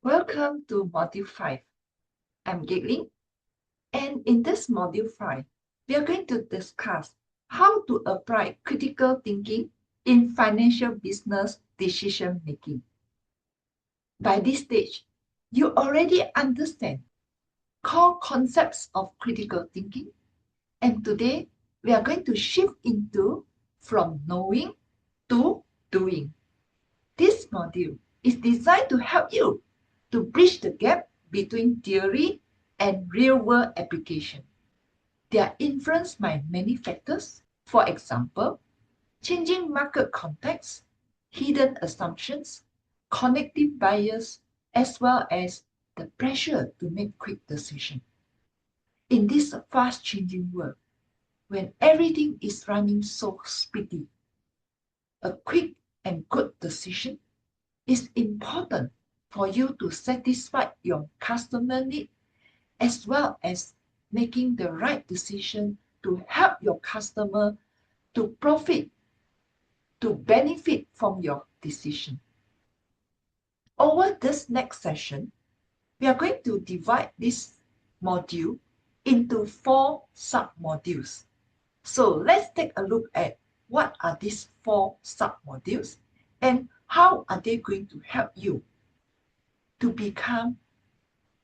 Welcome to Module 5. I'm Gigling, and in this Module 5, we are going to discuss how to apply critical thinking in financial business decision making. By this stage, you already understand core concepts of critical thinking, and today we are going to shift into from knowing to doing. This module is designed to help you to bridge the gap between theory and real-world application. They are influenced by many factors, for example, changing market context, hidden assumptions, cognitive bias, as well as the pressure to make quick decisions. In this fast-changing world, when everything is running so speedy, a quick and good decision is important for you to satisfy your customer need as well as making the right decision to help your customer to profit, to benefit from your decision. Over this next session, we are going to divide this module into 4 sub-modules. So let's take a look at what are these 4 sub-modules and how are they going to help you to become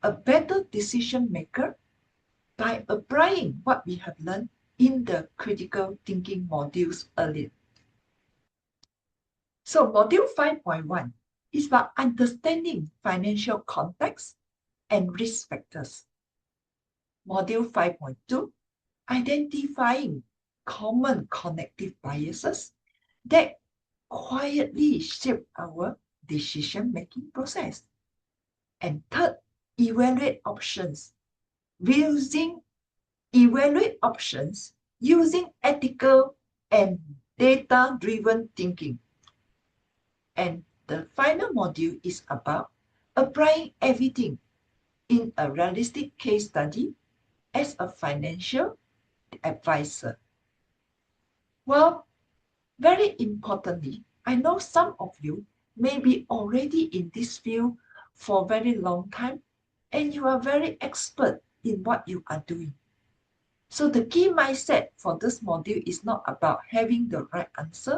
a better decision maker by applying what we have learned in the critical thinking modules earlier. So module 5.1 is about understanding financial context and risk factors. Module 5.2, identifying common cognitive biases that quietly shape our decision-making process. And third, evaluate options using ethical and data-driven thinking. And the final module is about applying everything in a realistic case study as a financial advisor. Well, very importantly, I know some of you may be already in this field for a very long time and you are very expert in what you are doing. So the key mindset for this module is not about having the right answer.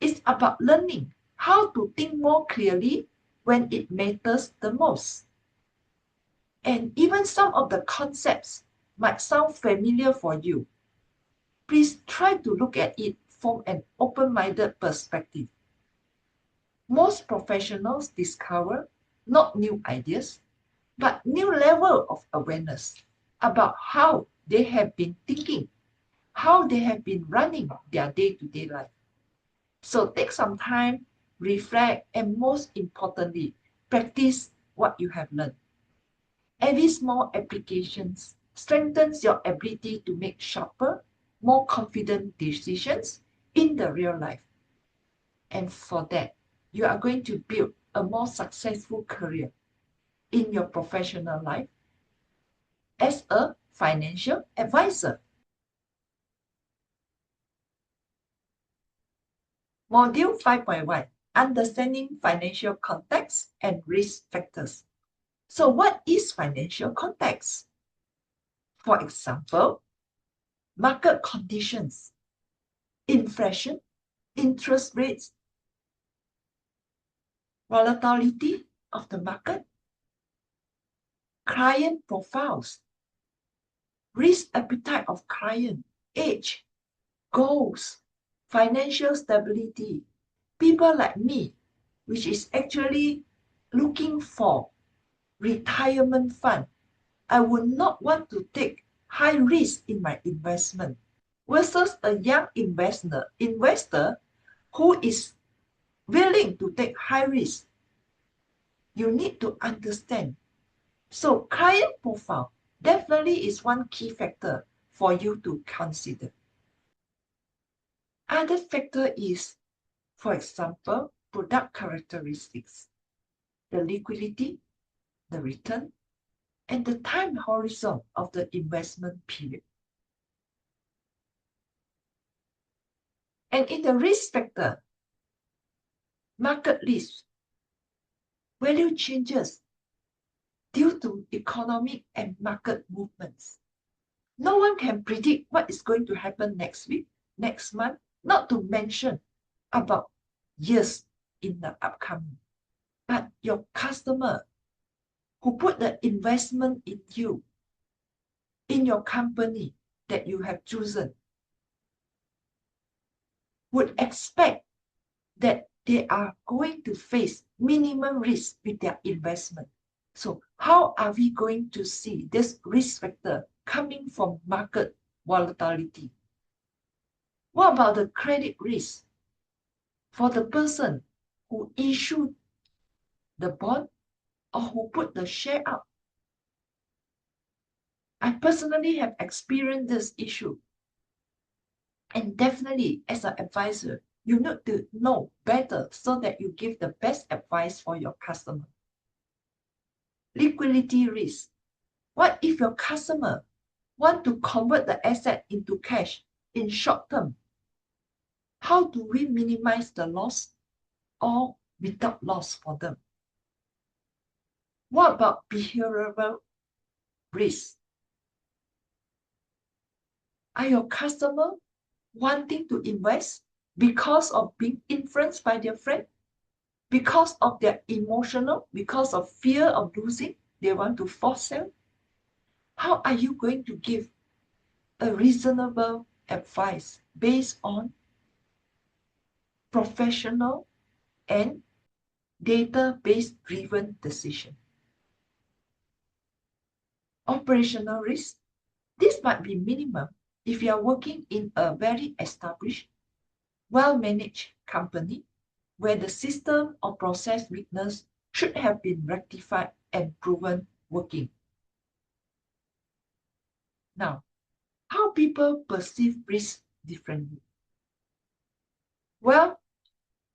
It's about learning how to think more clearly when it matters the most. And even some of the concepts might sound familiar for you. Please try to look at it from an open-minded perspective. Most professionals discover not new ideas, but new level of awareness about how they have been thinking, how they have been running their day-to-day life. So take some time, reflect, and most importantly, practice what you have learned. Every small application strengthens your ability to make sharper, more confident decisions in the real life. And for that, you are going to build a more successful career in your professional life as a financial advisor. Module 5.1, Understanding Financial Context and Risk Factors. So what is financial context? For example, market conditions, inflation, interest rates, volatility of the market, client profiles, risk appetite of client, age, goals, financial stability. People like me, which is actually looking for retirement fund, I would not want to take high risk in my investment versus a young investor who is willing to take high risk. You need to understand. So client profile definitely is one key factor for you to consider. Other factor is, for example, product characteristics, the liquidity, the return, and the time horizon of the investment period. And in the risk factor, market risk, value changes, to economic and market movements. No one can predict what is going to happen next week, next month, not to mention about years in the upcoming. But your customer who put the investment in you, in your company that you have chosen, would expect that they are going to face minimum risk with their investment. So how are we going to see this risk factor coming from market volatility? What about the credit risk for the person who issued the bond or who put the share up? I personally have experienced this issue. And definitely, as an advisor, you need to know better so that you give the best advice for your customer. Liquidity risk. What if your customer want to convert the asset into cash in short term? How do we minimize the loss or without loss for them? What about behavioral risk? Are your customer wanting to invest because of being influenced by their friend? Because of their emotional, because of fear of losing, they want to force sell? How are you going to give a reasonable advice based on professional and data-based driven decision? Operational risk. This might be minimum if you are working in a very established, well-managed company where the system or process weakness should have been rectified and proven working. Now, how people perceive risk differently? Well,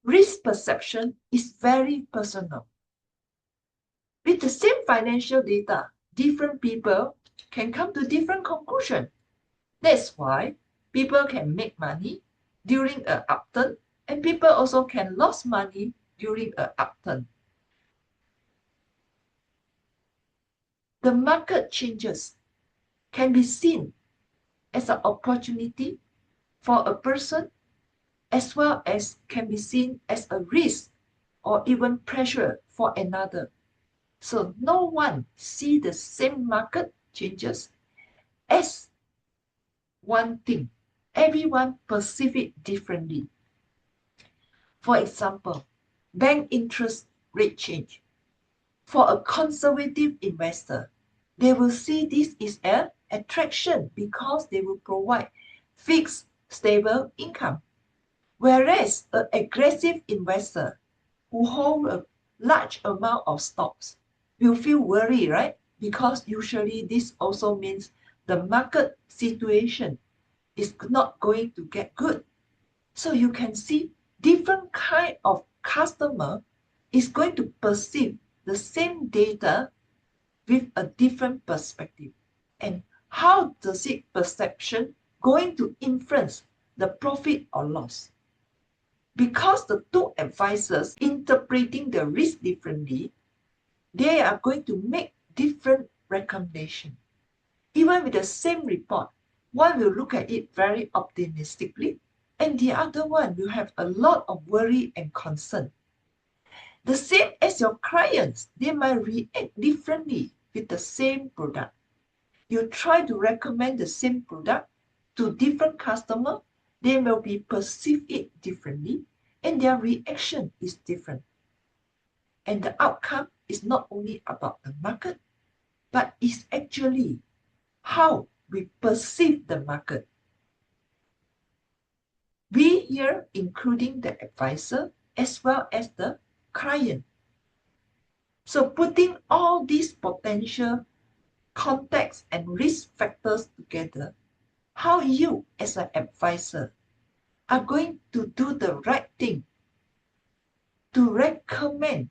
risk perception is very personal. With the same financial data, different people can come to different conclusions. That's why people can make money during an upturn and people also can lose money during an upturn. The market changes can be seen as an opportunity for a person as well as can be seen as a risk or even pressure for another. So no one sees the same market changes as one thing. Everyone perceives it differently. For example, bank interest rate change. For a conservative investor, they will see this is an attraction because they will provide fixed, stable income. Whereas an aggressive investor who hold a large amount of stocks will feel worried, right? Because usually this also means the market situation is not going to get good. So you can see different kind of customer is going to perceive the same data with a different perspective. And how does it perception going to influence the profit or loss? Because the two advisors interpreting the risk differently, they are going to make different recommendations. Even with the same report, one will look at it very optimistically, and the other one will have a lot of worry and concern. The same as your clients, they might react differently with the same product. You try to recommend the same product to different customers, they will be perceive it differently and their reaction is different. And the outcome is not only about the market, but is actually how we perceive the market. We here including the advisor as well as the client. So putting all these potential context and risk factors together, how you as an advisor are going to do the right thing to recommend,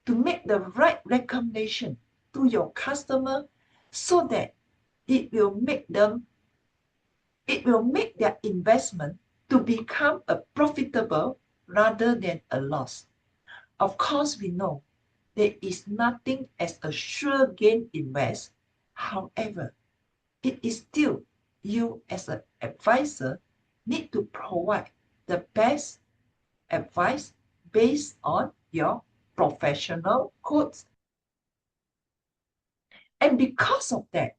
to make the right recommendation to your customer so that it will make their investment to become a profitable rather than a loss. Of course, we know there is nothing as a sure gain invest. However, it is still you as an advisor need to provide the best advice based on your professional codes. And because of that,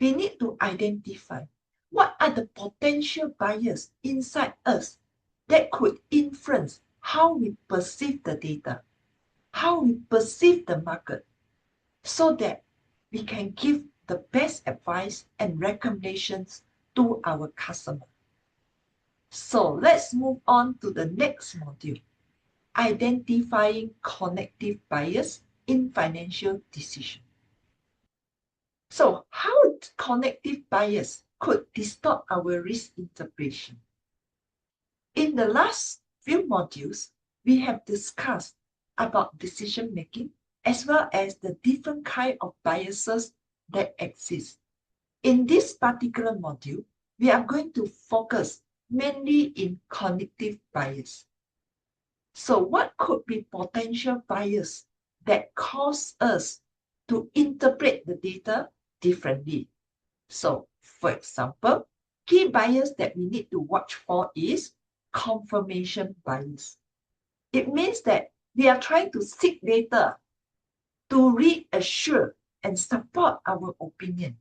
we need to identify what are the potential bias inside us that could influence how we perceive the data, how we perceive the market, so that we can give the best advice and recommendations to our customer. So let's move on to the next module, identifying cognitive bias in financial decision. So how cognitive bias could distort our risk interpretation? In the last few modules, we have discussed about decision making as well as the different kind of biases that exist. In this particular module, we are going to focus mainly in cognitive bias. So what could be potential bias that cause us to interpret the data differently? So, for example, key bias that we need to watch for is confirmation bias. It means that we are trying to seek data to reassure and support our opinion.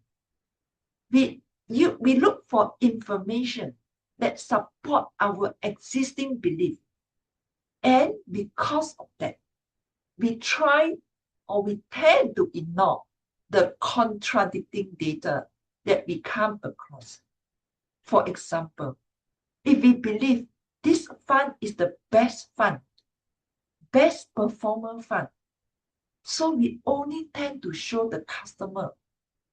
We look for information that support our existing belief. And because of that, we try or we tend to ignore the contradicting data that we come across. For example, if we believe this fund is the best fund, best performer fund, so we only tend to show the customer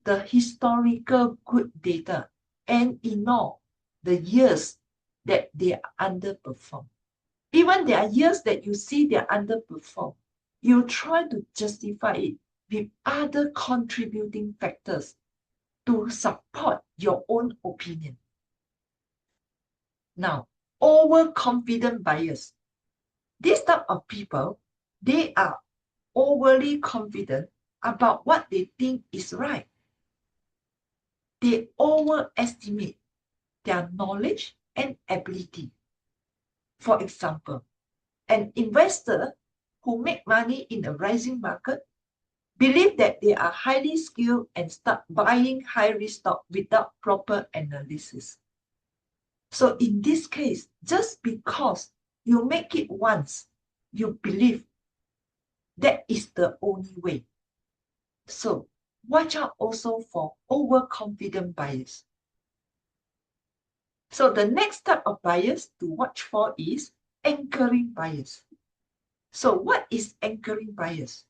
the historical good data and ignore the years that they underperform. Even there are years that you see they underperform, you try to justify it with other contributing factors to support your own opinion. Now, overconfident bias. This type of people, they are overly confident about what they think is right. They overestimate their knowledge and ability. For example, an investor who make money in a rising market believe that they are highly skilled and start buying high-risk stock without proper analysis. So in this case, just because you make it once, you believe that is the only way. So watch out also for overconfident bias. So the next type of bias to watch for is anchoring bias. So what is anchoring bias?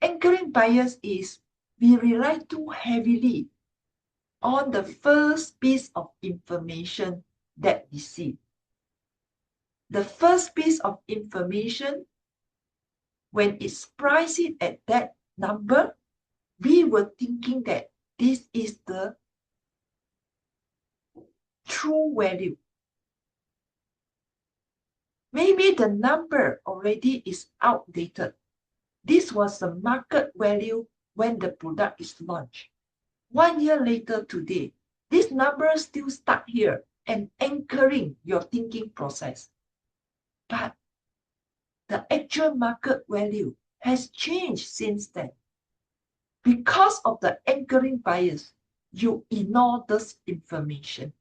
Anchoring bias is we rely too heavily on the first piece of information that we see. The first piece of information, when it's priced at that number, we were thinking that this is the true value. Maybe the number already is outdated. This was the market value when the product is launched. 1 year later today, this number still stuck here and anchoring your thinking process. But the actual market value has changed since then. Because of the anchoring bias, you ignore this information.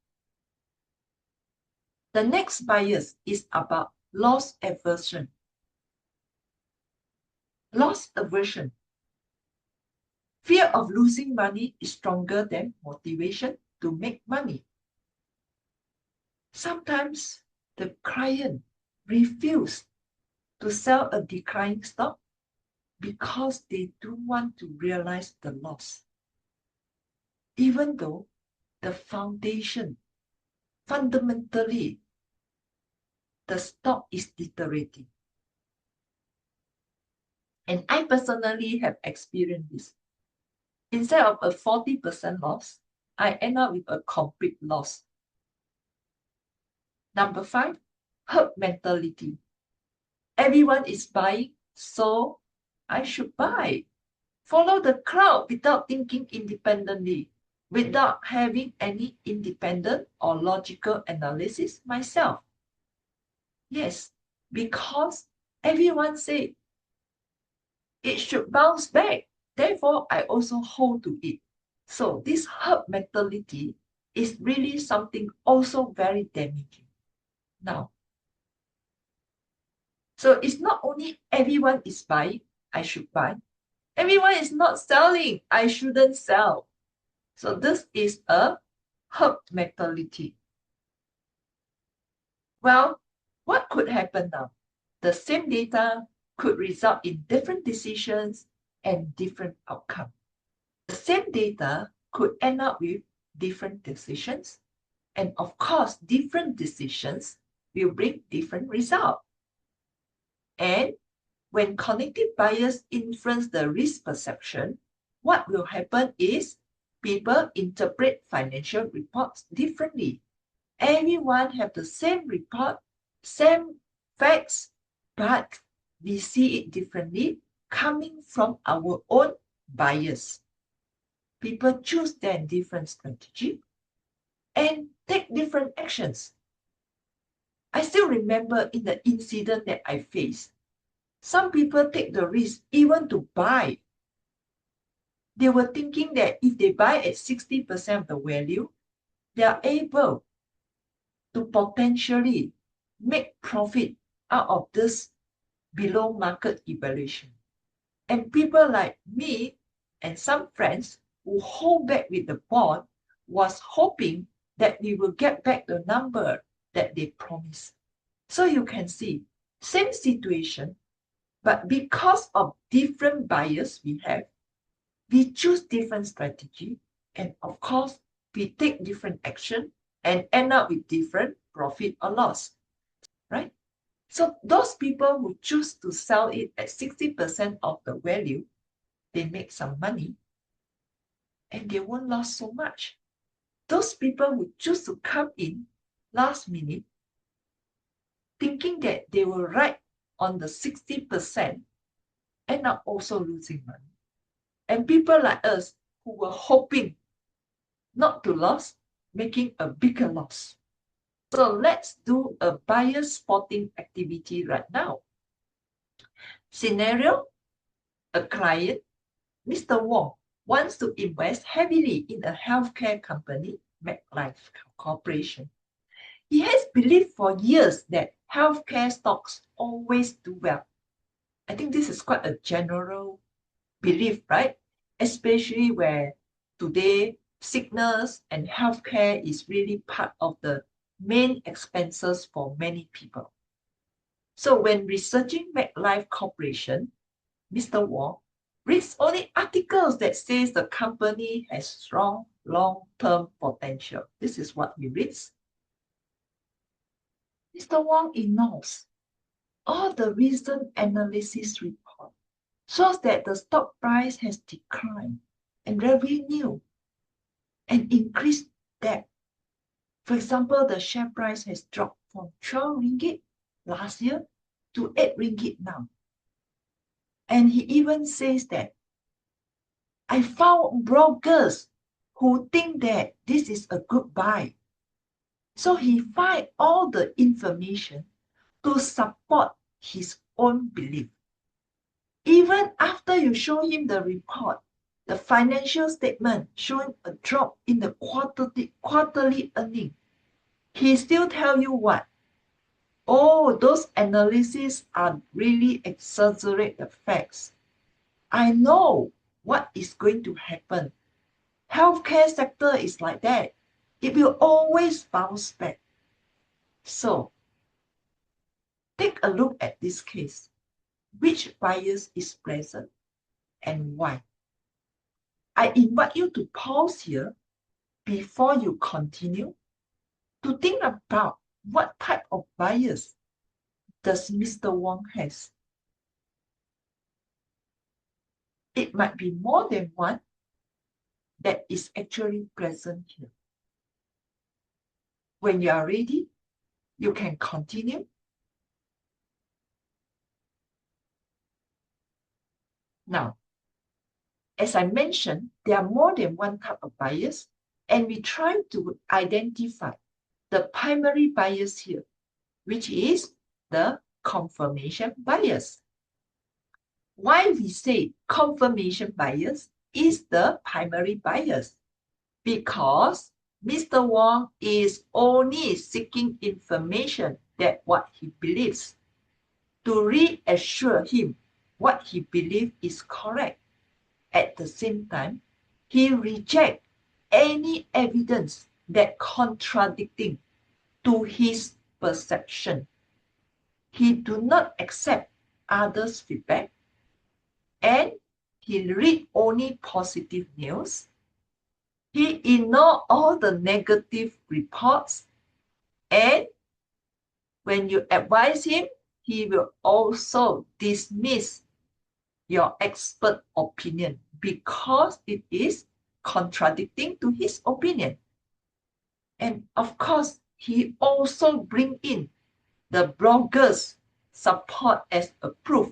The next bias is about loss aversion. Loss aversion. Fear of losing money is stronger than motivation to make money. Sometimes the client refuses to sell a declining stock because they don't want to realize the loss. Even though the foundation, fundamentally, the stock is deteriorating. And I personally have experienced this. Instead of a 40% loss, I end up with a complete loss. Number 5, herd mentality. Everyone is buying, so I should buy. Follow the crowd without thinking independently, without having any independent or logical analysis myself. Yes, because everyone said it should bounce back. Therefore, I also hold to it. So this herd mentality is really something also very damaging. Now, so it's not only everyone is buying, I should buy. Everyone is not selling, I shouldn't sell. So this is a herd mentality. Well, what could happen now? The same data could result in different decisions and different outcomes. The same data could end up with different decisions. And of course, different decisions will bring different results. And when cognitive bias influence the risk perception, what will happen is people interpret financial reports differently. Everyone have the same report, same facts, but we see it differently coming from our own bias. People choose their different strategy and take different actions. I still remember in the incident that I faced, some people take the risk even to buy. They were thinking that if they buy at 60% of the value, they are able to potentially make profit out of this below market evaluation. And people like me and some friends who hold back with the bond was hoping that we will get back the number that they promised. So you can see, same situation, but because of different bias we have, we choose different strategy, and of course, we take different action and end up with different profit or loss, right? So those people who choose to sell it at 60% of the value, they make some money and they won't lose so much. Those people who choose to come in last minute, thinking that they will ride on the 60%, end up also losing money. And people like us who were hoping not to lose, making a bigger loss. So let's do a bias spotting activity right now. Scenario, a client, Mr. Wong, wants to invest heavily in a healthcare company, MetLife Corporation. He has believed for years that healthcare stocks always do well. I think this is quite a general belief, right? Especially where today sickness and healthcare is really part of the main expenses for many people. So when researching MetLife Corporation, Mr. Wong reads only articles that says the company has strong long-term potential. This is what he reads. Mr. Wong ignores all the recent analysis report shows that the stock price has declined and revenue and increased debt. For example, the share price has dropped from 12 ringgit last year to 8 ringgit now. And he even says that I found brokers who think that this is a good buy. So he finds all the information to support his own belief. Even after you show him the report, the financial statement showing a drop in the quarterly earning, he still tell you what? Oh, those analyses are really exaggerate the facts. I know what is going to happen. Healthcare sector is like that. It will always bounce back. So, take a look at this case. Which bias is present and why? I invite you to pause here before you continue to think about what type of bias does Mr. Wong has. It might be more than one that is actually present here. When you are ready, you can continue. Now, as I mentioned, there are more than one type of bias, and we try to identify the primary bias here, which is the confirmation bias. Why we say confirmation bias is the primary bias? Because Mr. Wong is only seeking information that what he believes to reassure him what he believes is correct. At the same time, he rejects any evidence that contradicting to his perception. He do not accept others' feedback, and he read only positive news. He ignore all the negative reports, and when you advise him, he will also dismiss your expert opinion because it is contradicting to his opinion. And of course, he also bring in the bloggers' support as a proof.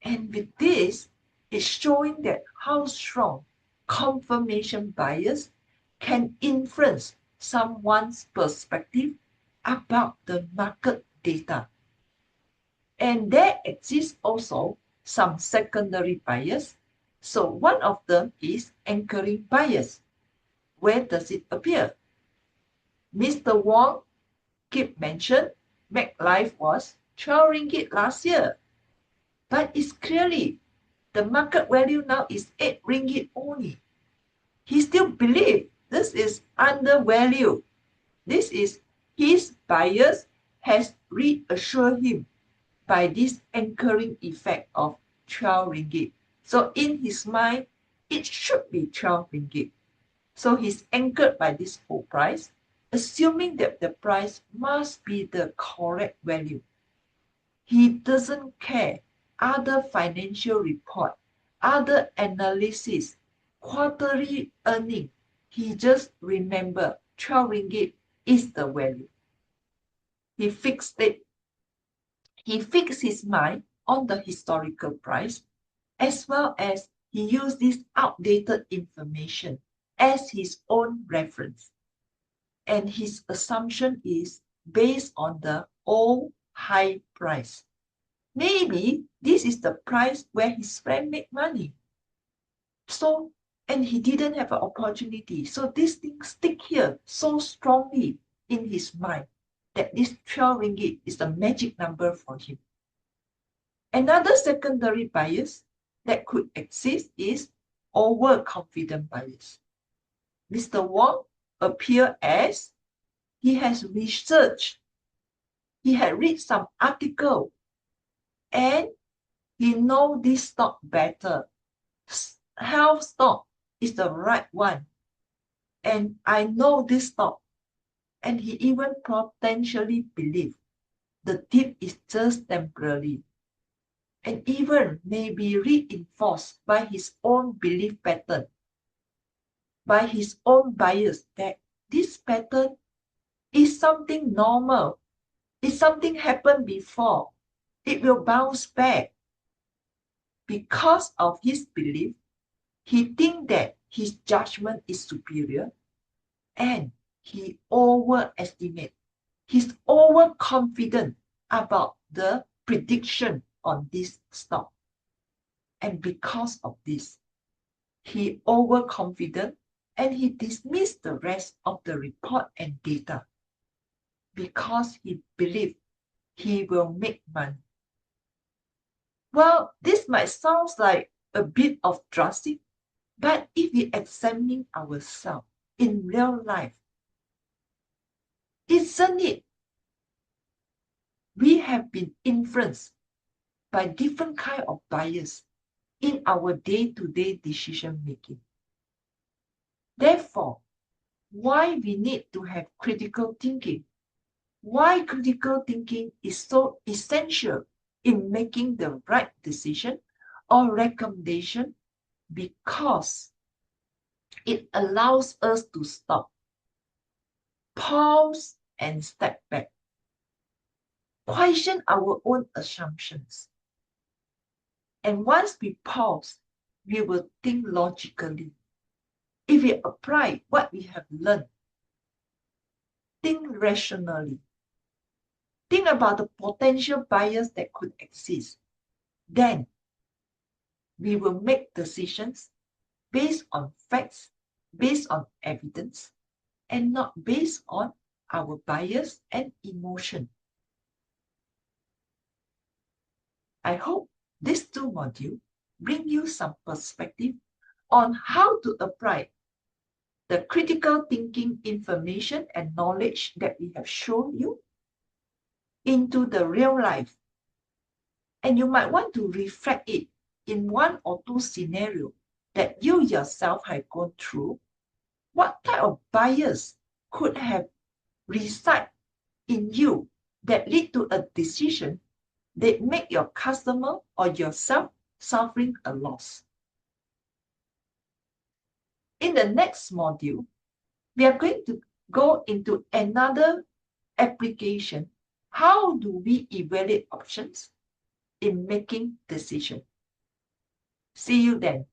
And with this, it's showing that how strong confirmation bias can influence someone's perspective about the market data. And there exists also some secondary bias. So one of them is anchoring bias. Where does it appear? Mr. Wong keep mentioned MetLife was 12 ringgit last year. But it's clearly the market value now is 8 ringgit only. He still believes this is undervalued. This is his bias has reassured him by this anchoring effect of 12 ringgit. So in his mind, it should be 12 ringgit. So he's anchored by this whole price, assuming that the price must be the correct value. He doesn't care other financial report, other analysis, quarterly earning. He just remember 12 ringgit is the value. He fixed it. He fixed his mind on the historical price, as well as he used this outdated information as his own reference. And his assumption is based on the old high price. Maybe this is the price where his friend make money. So, and he didn't have an opportunity. So this thing stick here so strongly in his mind that this 12 ringgit is the magic number for him. Another secondary bias that could exist is overconfident bias. Mr. Wong appear as he has researched, he had read some article, and he know this stock better. Health stock is the right one. And I know this stock. And he even potentially believe the dip is just temporary. And even may be reinforced by his own belief pattern, by his own bias that this pattern is something normal. It's something happened before. It will bounce back. Because of his belief, he thinks that his judgment is superior and he overestimates. He's overconfident about the prediction on this stock. And because of this, he overconfident and he dismissed the rest of the report and data because he believed he will make money. Well, this might sound like a bit of drastic, but if we examine ourselves in real life, isn't it? We have been influenced by different kind of bias in our day-to-day decision making. Therefore, why we need to have critical thinking? Why critical thinking is so essential in making the right decision or recommendation? Because it allows us to stop, pause, and step back. Question our own assumptions. And once we pause, we will think logically. If we apply what we have learned, think rationally. Think about the potential buyers that could exist. Then we will make decisions based on facts, based on evidence, and not based on our bias and emotion. I hope these two modules bring you some perspective on how to apply the critical thinking information and knowledge that we have shown you into the real life. And you might want to reflect it in one or two scenarios that you yourself have gone through. What type of bias could have reside in you that lead to a decision that make your customer or yourself suffering a loss? In the next module, we are going to go into another application. How do we evaluate options in making decisions? See you then.